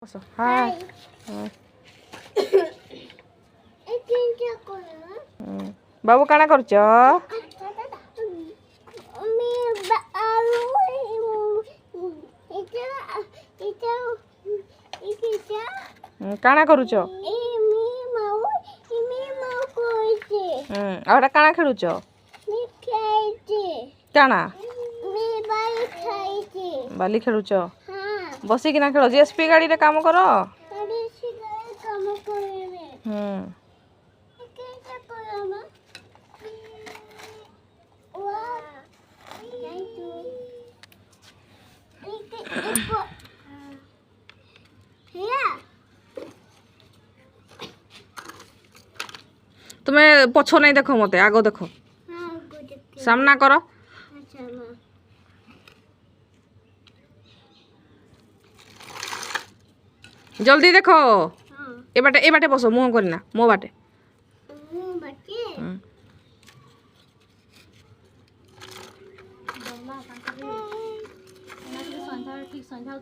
हाय बाबू काना करछ काना करूछ आउटा काना खेलुछ काना बाली खेलुछ बसी किना खेल जीएसपी गाड़ी रे काम कर तुम्हें पछ नहीं देख मते आगो देख सामना कर जल्दी देखो ए बाटे बस मुह करना मो बाटे ठीक संध्या